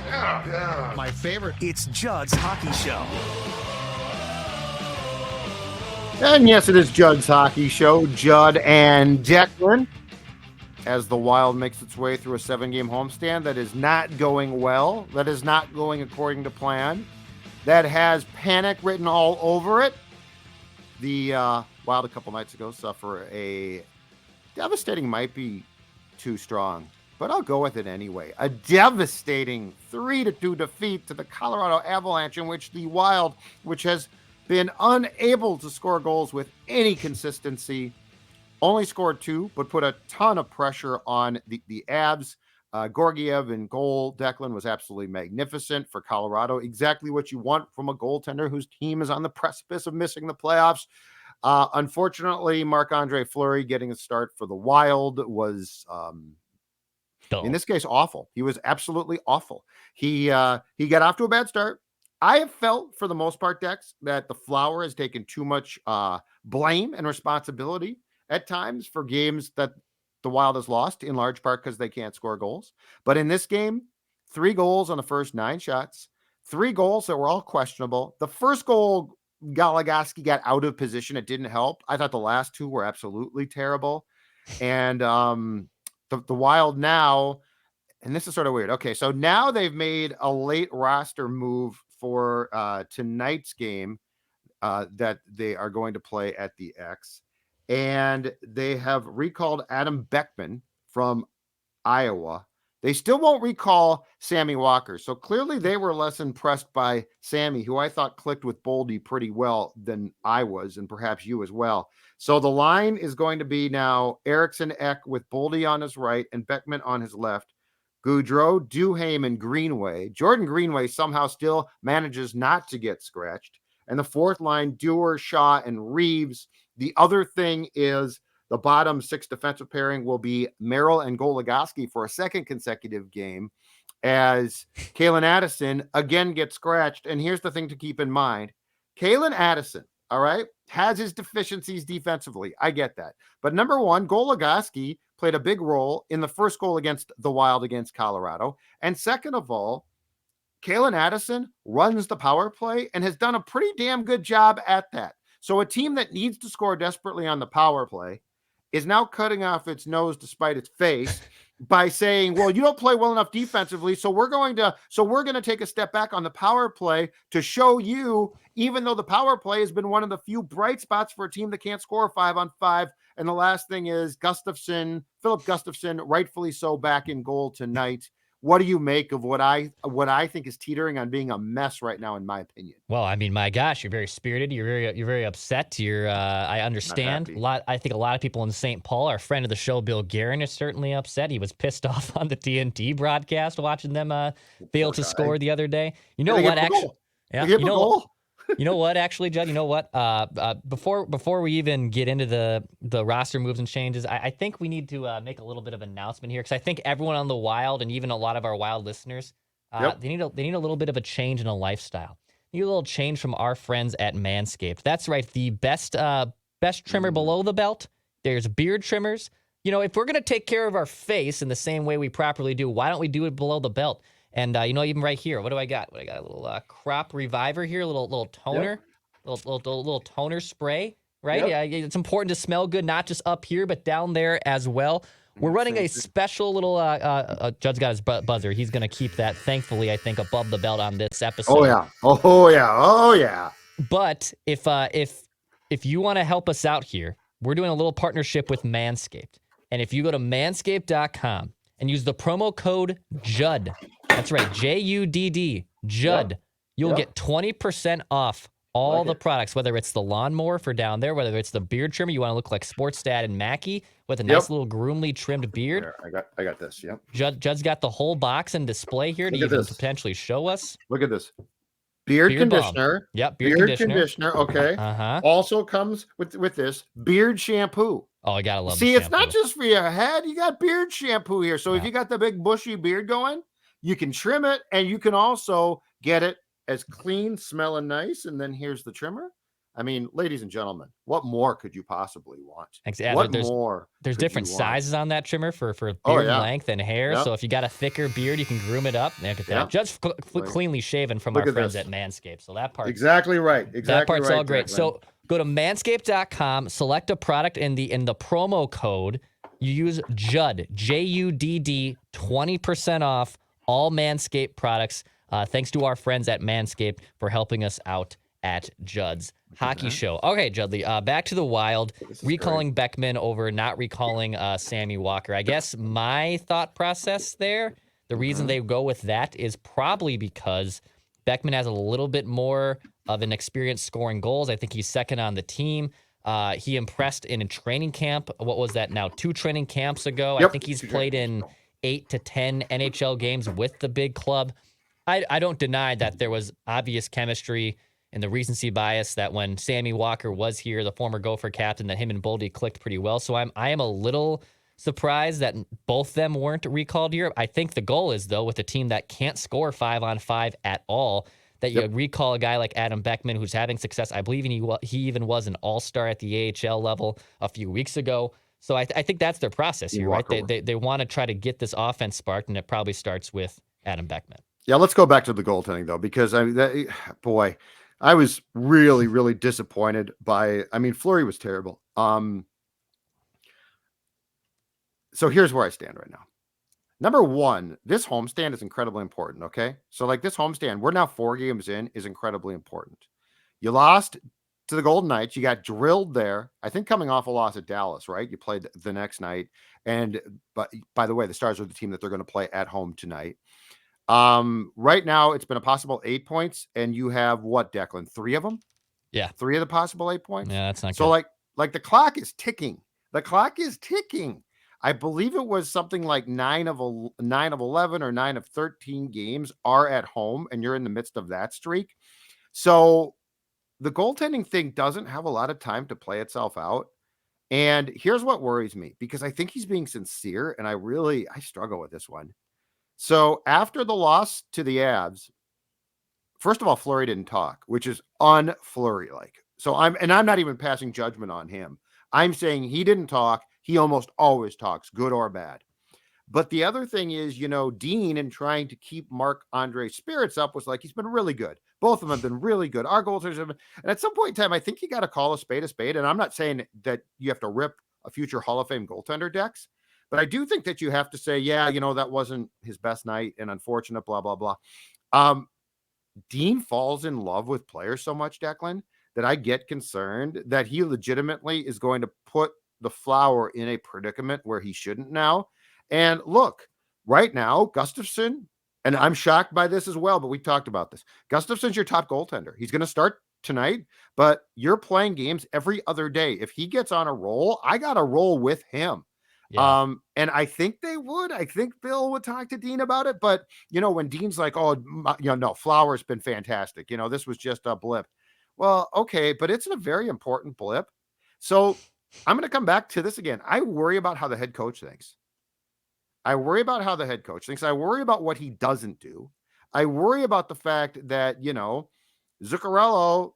Yeah. My favorite. It's Judd's Hockey Show. And yes, it is Judd's Hockey Show. Judd and Declan, as the Wild makes its way through a 7-game homestand that is not going well, that is not going according to plan, that has panic written all over it. The Wild a couple nights ago suffer a devastating, might be too strong, but I'll go with it anyway. A devastating 3-2 defeat to the Colorado Avalanche, in which the Wild, which has been unable to score goals with any consistency, only scored 2, but put a ton of pressure on the Avs. Georgiev in goal. Declan was absolutely magnificent for Colorado. Exactly what you want from a goaltender whose team is on the precipice of missing the playoffs. Unfortunately, Marc-Andre Fleury getting a start for the Wild was, in this case, awful. He was absolutely awful. He got off to a bad start. I have felt, for the most part, Dex, that the Flower has taken too much blame and responsibility at times for games that the Wild has lost, in large part because they can't score goals. But in this game, 3 goals on the first 9 shots, 3 goals that were all questionable. The first goal, Goligoski got out of position. It didn't help. I thought the last 2 were absolutely terrible. And the Wild now, and this is sort of weird. Okay, so now they've made a late roster move for tonight's game that they are going to play at the X. And they have recalled Adam Beckman from Iowa. They still won't recall Sammy Walker. So clearly they were less impressed by Sammy, who I thought clicked with Boldy pretty well than I was, and perhaps you as well. So the line is going to be now Eriksson Ek with Boldy on his right and Beckman on his left. Goudreau, Duhaime, and Greenway. Jordan Greenway somehow still manages not to get scratched. And the fourth line, Dewar, Shaw, and Reeves. The other thing is the bottom 6 defensive pairing will be Merrill and Goligoski for a second consecutive game, as Kalen Addison again gets scratched. And here's the thing to keep in mind. Kalen Addison, all right, has his deficiencies defensively. I get that. But number one, Goligoski played a big role in the first goal against the Wild against Colorado. And second of all, Kalen Addison runs the power play and has done a pretty damn good job at that. So a team that needs to score desperately on the power play is now cutting off its nose to spite its face by saying, well, you don't play well enough defensively, so we're going to take a step back on the power play to show you, even though the power play has been one of the few bright spots for a team that can't score 5-on-5. And the last thing is Filip Gustavsson, rightfully so, back in goal tonight. What do you make of what I think is teetering on being a mess right now, in my opinion? Well, I mean, my gosh, you're very spirited. You're very upset. I understand. I think a lot of people in St. Paul, our friend of the show, Bill Guerin, is certainly upset. He was pissed off on the TNT broadcast watching them fail to score the other day. You know what? Actually, yeah, you know what? Actually, Judd, you know what? Before we even get into the roster moves and changes, I think we need to make a little bit of an announcement here, because I think everyone on the Wild, and even a lot of our Wild listeners, they need a little bit of a change in a lifestyle. They need a little change from our friends at Manscaped. That's right, the best trimmer below the belt. There's beard trimmers. You know, if we're gonna take care of our face in the same way we properly do, why don't we do it below the belt? And, even right here, what do I got? A little crop reviver here, a little toner, little toner spray, right? Yep. Yeah, it's important to smell good, not just up here, but down there as well. We're running a special little, Judd's got his buzzer. He's going to keep that, thankfully, I think, above the belt on this episode. Oh, yeah. But if you want to help us out here, we're doing a little partnership with Manscaped. And if you go to manscaped.com and use the promo code JUDD, that's right, JUDD, Judd. You'll get 20% off all the products, whether it's the lawnmower for down there, whether it's the beard trimmer. You want to look like Sportstat and Mackey with a nice little groomly trimmed beard. There, I got this. Yep. Judd's got the whole box and display here to even potentially show us. Look at this. Beard conditioner. Balm. Yep, beard conditioner. Okay. Also comes with this beard shampoo. Oh, I gotta love. See, it's not just for your head. You got beard shampoo here. So if you got the big bushy beard going, you can trim it, and you can also get it as clean, smelling nice. And then here's the trimmer. I mean, ladies and gentlemen, what more could you possibly want? Exactly. What more? There's different sizes on that trimmer for Oh, beard yeah. length and hair. Yep. So if you got a thicker beard, you can groom it up. Look at that. Yep. Just cleanly shaven from Look our at friends this. at Manscaped. So that part. Exactly right. That Exactly part's right, all great. Declan. So go to manscaped.com, select a product in the promo code. You use JUDD, JUDD, 20% off all Manscaped products. Thanks to our friends at Manscaped for helping us out at Judd's Hockey Show. Okay, Judley, back to the Wild. Recalling great. Beckman over not recalling Sammy Walker. I guess my thought process there, the reason they go with that is probably because Beckman has a little bit more of an experience scoring goals. I think he's second on the team. He impressed in a training camp. What was that now? 2 training camps ago. Yep. I think he's played in 8 to 10 NHL games with the big club. I don't deny that there was obvious chemistry and the recency bias that when Sammy Walker was here, the former Gopher captain, that him and Boldy clicked pretty well. So I am a little surprised that both them weren't recalled here. I think the goal is, though, with a team that can't score 5-on-5 at all, that you recall a guy like Adam Beckman who's having success. I believe he even was an all-star at the AHL level a few weeks ago. So I think that's their process here, right? They want to try to get this offense sparked, and it probably starts with Adam Beckman. Yeah, let's go back to the goaltending, though, because I was really, really disappointed by. I mean, Fleury was terrible. So here's where I stand right now. Number one, this homestand is incredibly important. Okay, so like this homestand, we're now 4 games in, is incredibly important. You lost to the Golden Knights. You got drilled there. I think coming off a loss at Dallas, right? You played the next night, but by the way, the Stars are the team that they're going to play at home tonight. Right now it's been a possible 8 points, and you have what, Declan? 3 of them? Yeah. 3 of the possible 8 points. Yeah, that's not so good. Like the clock is ticking. The clock is ticking. I believe it was something like 9 of 11 or 9 of 13 games are at home, and you're in the midst of that streak. So the goaltending thing doesn't have a lot of time to play itself out. And here's what worries me, because I think he's being sincere, and I struggle with this one. So after the loss to the Avs, first of all, Fleury didn't talk, which is un-Fleury-like. So I'm not even passing judgment on him. I'm saying he didn't talk. He almost always talks, good or bad. But the other thing is, Dean, in trying to keep Marc-Andre's spirits up, was like, he's been really good. Both of them have been really good. Our goaltenders have been, and at some point in time, I think you got to call a spade a spade. And I'm not saying that you have to rip a future Hall of Fame goaltender, Dex, but I do think that you have to say, yeah, that wasn't his best night and unfortunate, blah, blah, blah. Dean falls in love with players so much, Declan, that I get concerned that he legitimately is going to put the Flower in a predicament where he shouldn't now. And look, right now, Gustavsson, and I'm shocked by this as well, but we talked about this. Gustafsson's your top goaltender. He's going to start tonight, but you're playing games every other day. If he gets on a roll, I got to roll with him. Yeah. And I think they would. I think Bill would talk to Dean about it. But, when Dean's like, oh, no, Flower's been fantastic. This was just a blip. Well, okay, but it's a very important blip. So I'm going to come back to this again. I worry about how the head coach thinks. I worry about what he doesn't do. I worry about the fact that, Zuccarello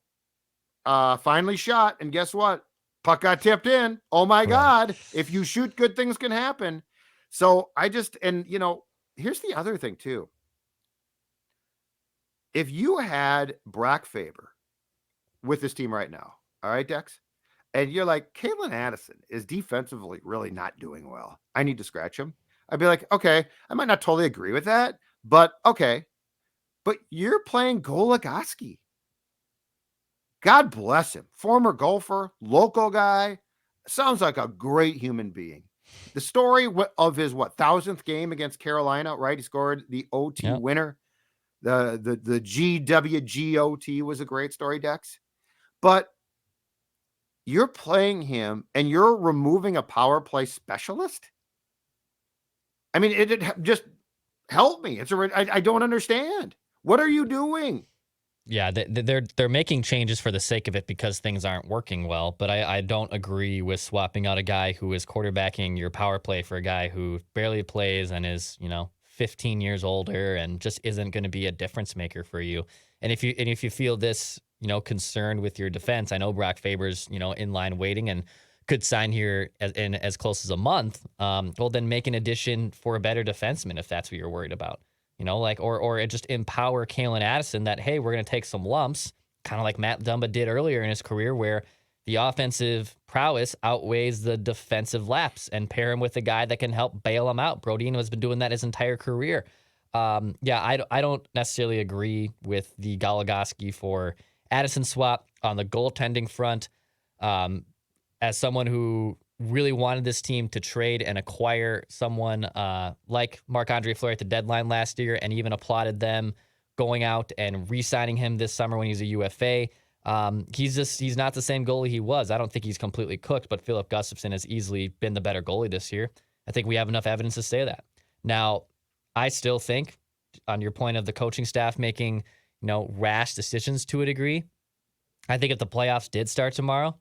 finally shot. And guess what? Puck got tipped in. Oh my God. If you shoot, good things can happen. So here's the other thing too. If you had Brock Faber with this team right now, all right, Dex, and you're like, Caitlin Addison is defensively really not doing well, I need to scratch him. I'd be like, okay, I might not totally agree with that, but okay. But you're playing Goligoski. God bless him. Former golfer, local guy. Sounds like a great human being. The story of his 1,000th game against Carolina, right? He scored the OT winner. The GWGOT was a great story, Dex. But you're playing him and you're removing a power play specialist. I mean, it just help me. I don't understand. What are you doing? Yeah, they're making changes for the sake of it because things aren't working well. But I don't agree with swapping out a guy who is quarterbacking your power play for a guy who barely plays and is 15 years older and just isn't going to be a difference maker for you. And if you feel this concerned with your defense. I know Brock Faber's, in line waiting and could sign here in as close as a month. Well, then make an addition for a better defenseman if that's what you're worried about. Or just empower Kalen Addison that, hey, we're going to take some lumps, kind of like Matt Dumba did earlier in his career, where the offensive prowess outweighs the defensive laps, and pair him with a guy that can help bail him out. Brodino has been doing that his entire career. I don't necessarily agree with the Goligoski for Addison swap on the goaltending front. As someone who really wanted this team to trade and acquire someone like Marc-Andre Fleury at the deadline last year, and even applauded them going out and re-signing him this summer when he's a UFA. He's not the same goalie he was. I don't think he's completely cooked, but Filip Gustavsson has easily been the better goalie this year. I think we have enough evidence to say that. Now, I still think, on your point of the coaching staff making, rash decisions to a degree, I think if the playoffs did start tomorrow,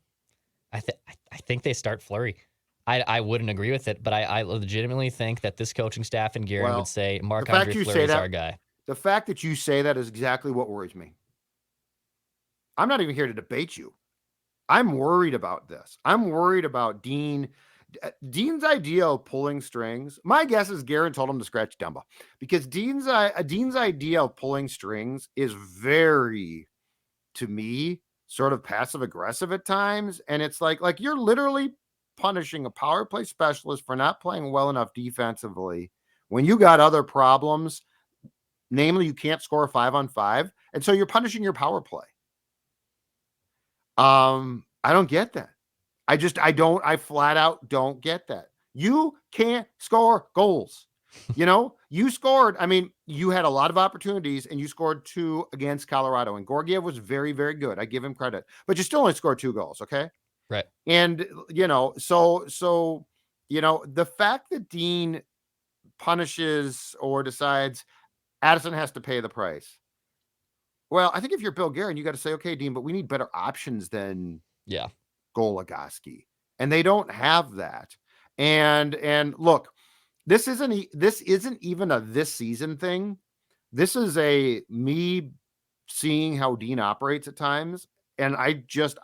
I think they start Fleury. I wouldn't agree with it, but I legitimately think that this coaching staff and Gary would say Marc-Andre Fleury is our guy. The fact that you say that is exactly what worries me. I'm not even here to debate you. I'm worried about this. I'm worried about Dean. Dean's idea of pulling strings. My guess is Garen told him to scratch Dumba, because Dean's idea of pulling strings is very, to me, sort of passive aggressive at times. And it's like you're literally punishing a power play specialist for not playing well enough defensively when you got other problems. Namely, you can't score a 5-on-5. And so you're punishing your power play. I don't get that. I flat out don't get that. You can't score goals. You scored. I mean, you had a lot of opportunities and you scored 2 against Colorado, and Georgiev was very, very good. I give him credit, but you still only scored 2 goals. Okay. Right. And, so, the fact that Dean punishes or decides Addison has to pay the price. Well, I think if you're Bill Guerin, you got to say, okay, Dean, but we need better options than Goligoski. And they don't have that. And look, this isn't even a this season thing. This is a me seeing how Dean operates at times. And I guess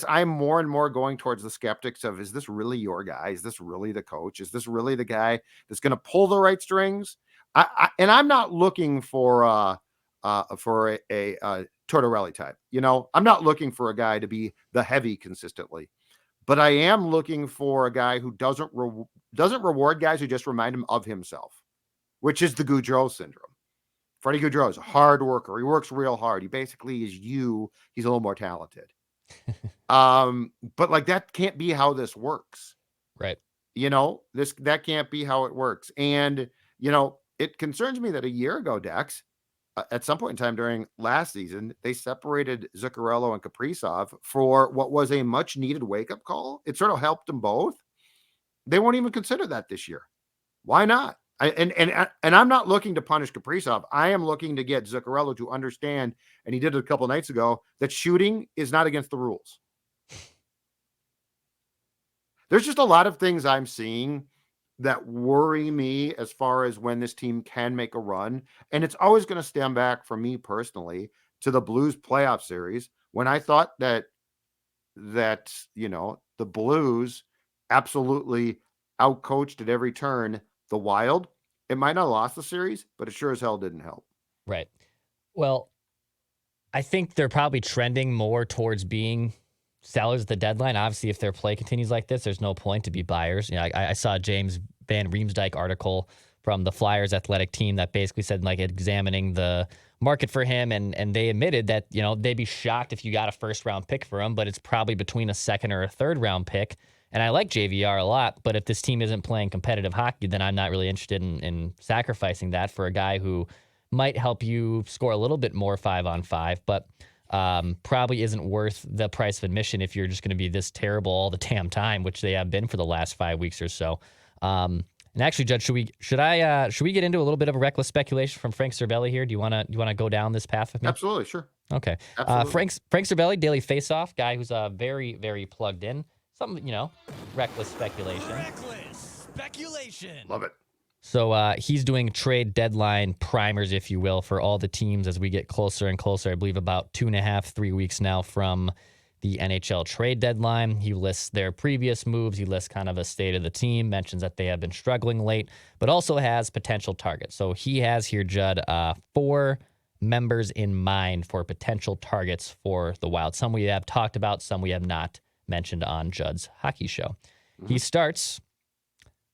I'm more and more going towards the skeptics of, is this really your guy? Is this really the coach? Is this really the guy that's going to pull the right strings? I'm not looking for a Tortorelli type. I'm not looking for a guy to be the heavy consistently, but I am looking for a guy who doesn't reward guys who just remind him of himself, which is the Gaudreau syndrome. Freddie Gaudreau is a hard worker. He works real hard. He basically is you. He's a little more talented. But that can't be how this works. Right. That can't be how it works. And, it concerns me that a year ago, Dex, at some point in time during last season, they separated Zuccarello and Kaprizov for what was a much needed wake-up call. It sort of helped them both. They won't even consider that this year. Why not? And I'm not looking to punish Kaprizov. I am looking to get Zuccarello to understand, and he did it a couple nights ago, that shooting is not against the rules. There's just a lot of things I'm seeing that worry me as far as when this team can make a run. And it's always going to stem back for me personally to the Blues playoff series, when I thought that the Blues absolutely outcoached at every turn the Wild. It might not have lost the series, but it sure as hell didn't help. Right. Well, I think they're probably trending more towards being sellers at the deadline. Obviously, if their play continues like this, there's no point to be buyers. I saw James Van Riemsdyk article from the Flyers athletic team that basically said, examining the market for him, and they admitted that, they'd be shocked if you got a first-round pick for him, but it's probably between a second or a third-round pick. And I like JVR a lot, but if this team isn't playing competitive hockey, then I'm not really interested in sacrificing that for a guy who might help you score a little bit more 5-on-5, but probably isn't worth the price of admission if you're just going to be this terrible all the damn time, which they have been for the last 5 weeks or so. And actually, Judge, should we get into a little bit of a reckless speculation from Frank Cervelli here? Do you want to go down this path with me? Absolutely, sure. Okay. Absolutely. Frank Cervelli, Daily Faceoff, guy who's very, very plugged in. Some, reckless speculation. Reckless speculation. Love it. So he's doing trade deadline primers, if you will, for all the teams as we get closer and closer. I believe about 2.5, 3 weeks now from the NHL trade deadline. He lists their previous moves. He lists kind of a state of the team, mentions that they have been struggling late, but also has potential targets. So he has here, Judd, 4 members in mind for potential targets for the Wild. Some we have talked about, some we have not mentioned on Judd's Hockey Show. Mm-hmm. He starts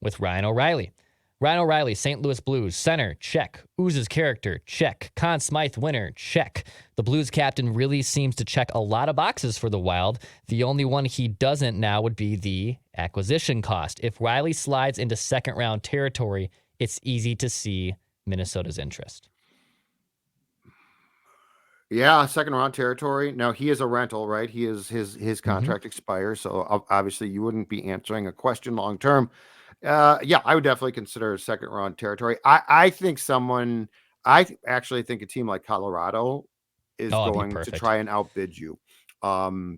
with Ryan O'Reilly. Ryan O'Reilly, St. Louis Blues, center, check. Oozes character, check. Conn Smythe winner, check. The Blues captain really seems to check a lot of boxes for the Wild. The only one he doesn't now would be the acquisition cost. If Riley slides into second-round territory, it's easy to see Minnesota's interest. Yeah, second-round territory. Now, he is a rental, right? His contract expires, so obviously you wouldn't be answering a question long-term. Yeah, I would definitely consider second round territory. I actually think a team like Colorado is going to try and outbid you.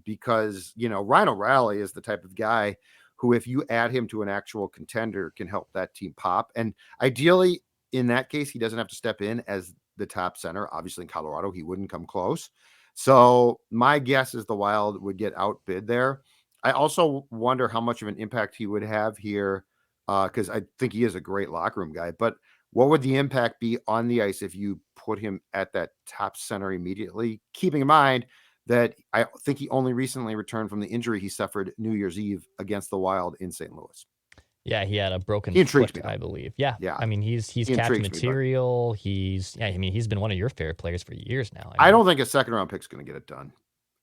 Because, Ryan O'Reilly is the type of guy who, if you add him to an actual contender, can help that team pop. And ideally, in that case, he doesn't have to step in as the top center. Obviously, in Colorado, he wouldn't come close. So my guess is the Wild would get outbid there. I also wonder how much of an impact he would have here, because I think he is a great locker room guy. But what would the impact be on the ice if you put him at that top center immediately? Keeping in mind that I think he only recently returned from the injury he suffered New Year's Eve against the Wild in St. Louis. Yeah, he had a broken foot, I believe. Yeah. I mean, he's captain material. He's been one of your favorite players for years now. I don't think a second round pick is going to get it done.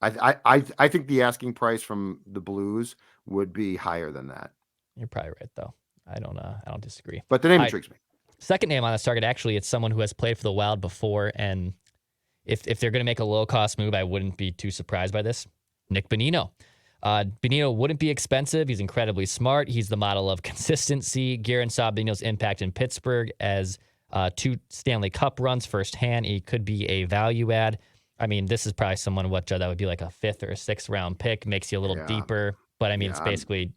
I think the asking price from the Blues would be higher than that. You're probably right, though. I don't disagree. But the name intrigues me. Second name on this target, actually, it's someone who has played for the Wild before, and if they're going to make a low-cost move, I wouldn't be too surprised by this. Nick Bonino. Bonino wouldn't be expensive. He's incredibly smart. He's the model of consistency. Guerin saw Bonino's impact in Pittsburgh as 2 Stanley Cup runs firsthand. He could be a value add. I mean, this is probably someone that would be like a 5th or a 6th round pick. Makes you a little deeper, but I mean, it's basically...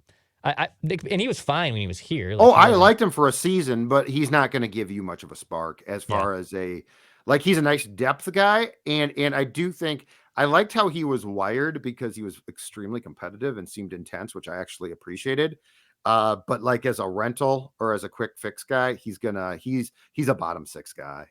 and he was fine when he was here. I liked him for a season, but he's not going to give you much of a spark as far as he's a nice depth guy. And I do think I liked how he was wired because he was extremely competitive and seemed intense, which I actually appreciated. But like as a rental or as a quick fix guy, he's a bottom 6 guy.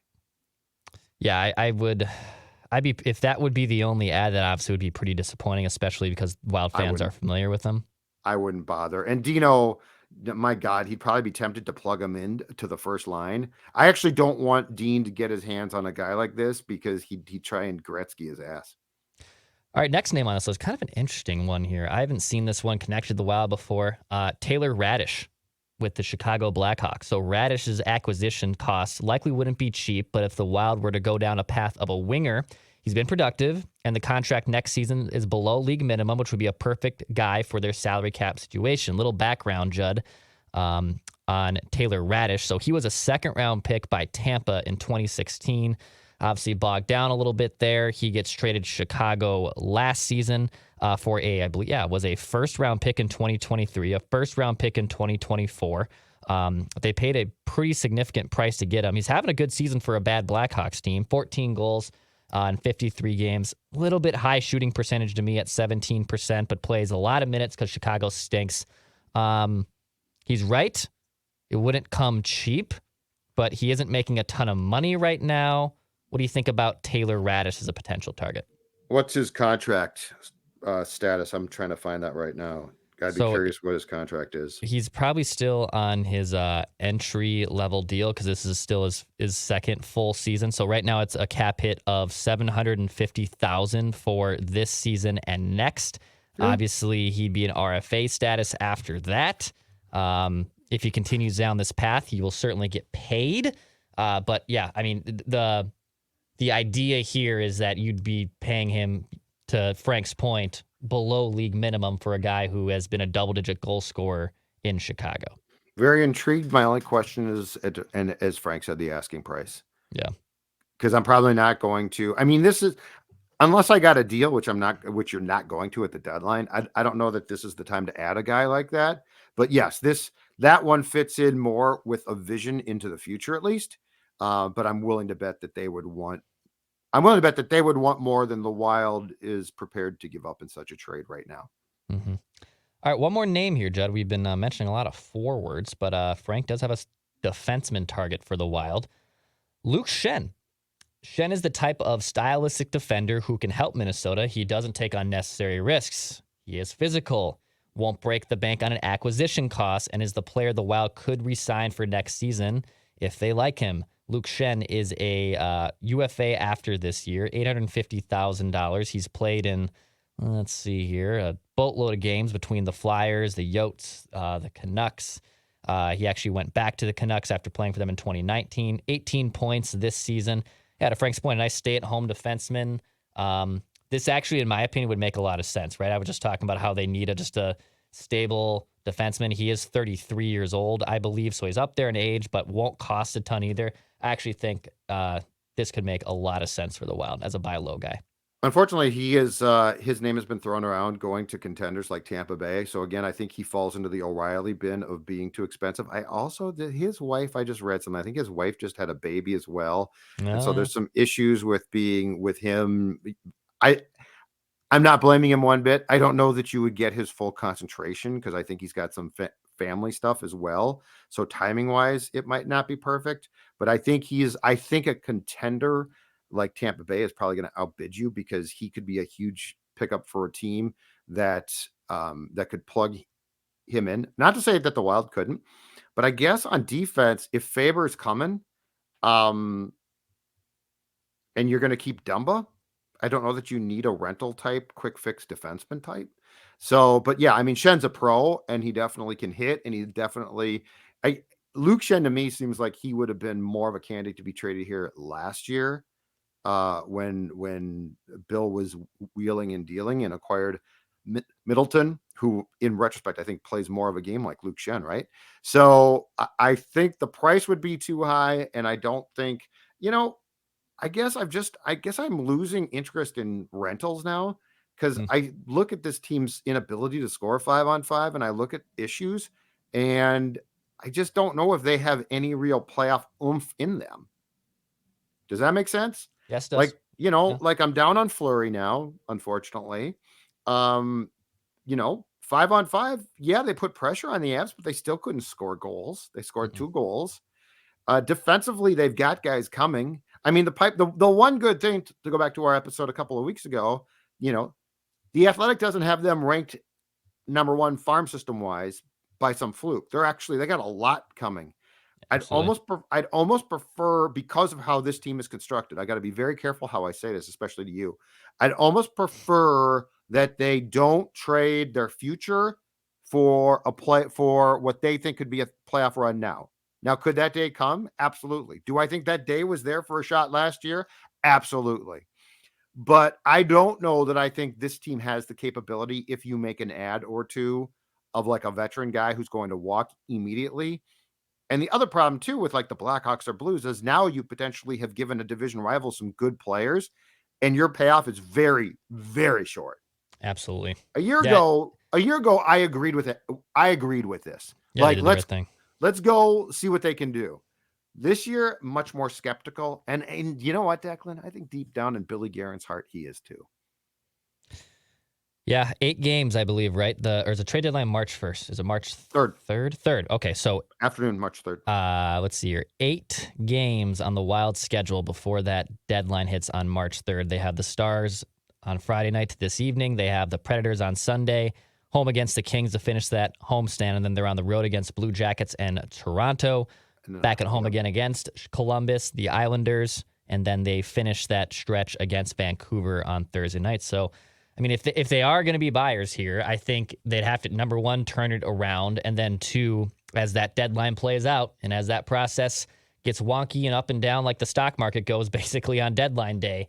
Yeah, if that would be the only ad, that obviously would be pretty disappointing, especially because Wild fans are familiar with him. I wouldn't bother. And Dino, my God, he'd probably be tempted to plug him in to the first line. I actually don't want Dean to get his hands on a guy like this because he'd try and Gretzky his ass. All right, next name on this list, kind of an interesting one here. I haven't seen this one connected to the Wild before. Taylor Radish with the Chicago Blackhawks. So Radish's acquisition costs likely wouldn't be cheap, but if the Wild were to go down a path of a winger, he's been productive, and the contract next season is below league minimum, which would be a perfect guy for their salary cap situation. Little background, Judd, on Taylor Radish. So he was a second-round pick by Tampa in 2016. Obviously bogged down a little bit there. He gets traded to Chicago last season for was a first-round pick in 2023, a first-round pick in 2024. They paid a pretty significant price to get him. He's having a good season for a bad Blackhawks team. 14 goals in 53 games. A little bit high shooting percentage to me at 17%, but plays a lot of minutes because Chicago stinks. He's right. It wouldn't come cheap, but he isn't making a ton of money right now. What do you think about Taylor Radish as a potential target? What's his contract status? I'm trying to find that right now. I'd be curious what his contract is. He's probably still on his entry level deal because this is still his second full season. So right now it's a cap hit of $750,000 for this season and next. Obviously, he'd be an RFA status after that. If he continues down this path, he will certainly get paid. But yeah, I mean, the idea here is that you'd be paying him, to Frank's point, below league minimum for a guy who has been a double-digit goal scorer in Chicago. Very intrigued. My only question is, and as Frank said, the asking price. Yeah. Because I'm probably not going to. I mean, this is, unless I got a deal, which you're not going to at the deadline. I don't know that this is the time to add a guy like that. But yes, that one fits in more with a vision into the future, at least. But I'm willing to bet that they would want more than the Wild is prepared to give up in such a trade right now. Mm-hmm. All right, one more name here, Judd. We've been mentioning a lot of forwards, but Frank does have a defenseman target for the Wild. Luke Schenn. Schenn is the type of stylistic defender who can help Minnesota. He doesn't take unnecessary risks. He is physical, won't break the bank on an acquisition cost, and is the player the Wild could re-sign for next season if they like him. Luke Schenn is a UFA after this year, $850,000. He's played in, let's see here, a boatload of games between the Flyers, the Yotes, the Canucks. He actually went back to the Canucks after playing for them in 2019. 18 points this season. Yeah, to Frank's point, a nice stay-at-home defenseman. This actually, in my opinion, would make a lot of sense, right? I was just talking about how they need just a stable defenseman. He is 33 years old, I believe, so he's up there in age, but won't cost a ton either. I actually think this could make a lot of sense for the Wild as a buy low guy. Unfortunately, his name has been thrown around going to contenders like Tampa Bay. So again, I think he falls into the O'Reilly bin of being too expensive. His wife, I just read something. I think his wife just had a baby as well. And so there's some issues with being with him. I'm not blaming him one bit. I don't know that you would get his full concentration because I think he's got some family stuff as well. So timing wise, it might not be perfect, but I think a contender like Tampa Bay is probably going to outbid you because he could be a huge pickup for a team that could plug him in. Not to say that the Wild couldn't, but I guess on defense, if Faber's coming, and you're going to keep Dumba, I don't know that you need a rental type, quick fix defenseman type. So, but yeah, I mean, Schenn's a pro and he definitely can hit, and Luke Schenn to me seems like he would have been more of a candidate to be traded here last year. When Bill was wheeling and dealing and acquired Middleton, who in retrospect, I think plays more of a game like Luke Schenn, right? So I think the price would be too high. And I don't think, I guess I'm losing interest in rentals now because I look at this team's inability to score 5-on-5 and I look at issues and I just don't know if they have any real playoff oomph in them. Does that make sense? Yes, it does. Like I'm down on Fleury now, unfortunately. 5-on-5, yeah, they put pressure on the Avs, but they still couldn't score goals. They scored 2 goals. Defensively, they've got guys coming. I mean, the one good thing to go back to our episode a couple of weeks ago, the Athletic doesn't have them ranked number 1 farm system wise by some fluke. They got a lot coming. Absolutely. I'd almost prefer, because of how this team is constructed, I got to be very careful how I say this, especially to you. I'd almost prefer that they don't trade their future for what they think could be a playoff run now. Now, could that day come? Absolutely. Do I think that day was there for a shot last year? Absolutely. But I don't know that I think this team has the capability, if you make an ad or two of like a veteran guy who's going to walk immediately. And the other problem too with like the Blackhawks or Blues is now you potentially have given a division rival some good players and your payoff is very, very short. Absolutely. A year ago, I agreed with it. I agreed with this. Yeah, like, let's go see what they can do. This year, much more skeptical. And you know what, Declan? I think deep down in Billy Guerin's heart, he is too. Yeah, 8 games, I believe, right? Or is the trade deadline March 1st? Is it March 3rd? 3rd. Okay, so afternoon, March 3rd. Let's see here. 8 games on the Wild schedule before that deadline hits on March 3rd. They have the Stars on Friday night this evening. They have the Predators on Sunday, home against the Kings to finish that homestand, and then they're on the road against Blue Jackets and Toronto, back at home again against Columbus, the Islanders, and then they finish that stretch against Vancouver on Thursday night. So, I mean, if they are going to be buyers here, I think they'd have to, number 1, turn it around, and then 2, as that deadline plays out and as that process gets wonky and up and down like the stock market goes basically on deadline day,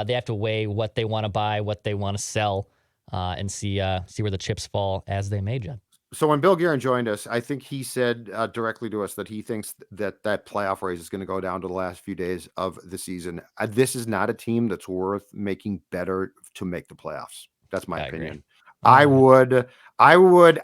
they have to weigh what they want to buy, what they want to sell, and see where the chips fall as they may, John. So when Bill Guerin joined us, I think he said directly to us that he thinks that playoff race is going to go down to the last few days of the season. This is not a team that's worth making better to make the playoffs. That's my opinion. I would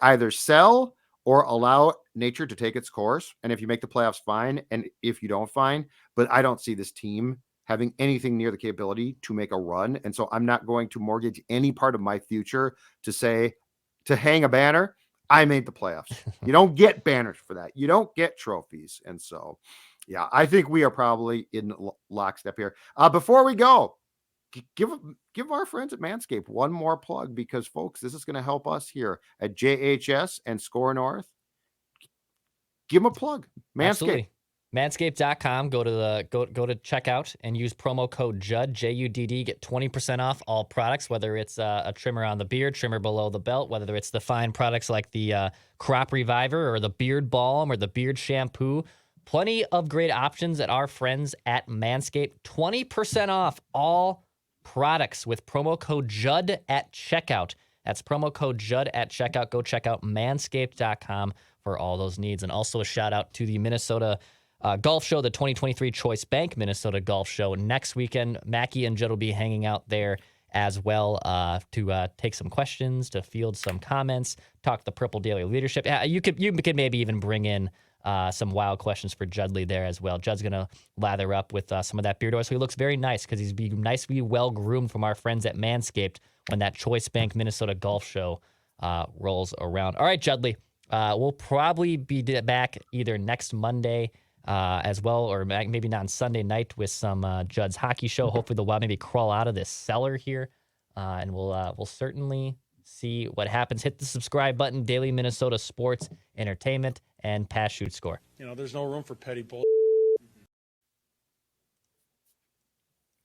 either sell or allow nature to take its course. And if you make the playoffs, fine. And if you don't, fine. But I don't see this team having anything near the capability to make a run. And so I'm not going to mortgage any part of my future to hang a banner. I made the playoffs. You don't get banners for that. You don't get trophies. And so, yeah, I think we are probably in lockstep here. Before we go, give our friends at Manscaped one more plug, because folks, this is going to help us here at JHS and SKOR North. Give them a plug. Manscaped. Absolutely. Manscaped.com. Go to checkout and use promo code JUDD, J-U-D-D. Get 20% off all products, whether it's a trimmer on the beard, trimmer below the belt, whether it's the fine products like the Crop Reviver or the Beard Balm or the Beard Shampoo. Plenty of great options at our friends at Manscaped. 20% off all products with promo code JUDD at checkout. That's promo code JUDD at checkout. Go check out manscaped.com for all those needs. And also a shout out to the Minnesota Golf Show, the 2023 Choice Bank Minnesota Golf Show. Next weekend, Mackie and Judd will be hanging out there as well to take some questions, to field some comments, talk the Purple Daily leadership. You could maybe even bring in some wild questions for Judley there as well. Judd's going to lather up with some of that beard oil, so he looks very nice because he's being nicely well-groomed from our friends at Manscaped when that Choice Bank Minnesota Golf Show rolls around. All right, Judley, we'll probably be back either next Monday as well, or maybe not on Sunday night with some Judd's Hockey Show. Hopefully the Wild maybe crawl out of this cellar here, and we'll certainly see what happens. Hit the subscribe button. Daily Minnesota Sports, Entertainment, and Pass, Shoot, Score. There's no room for petty bull.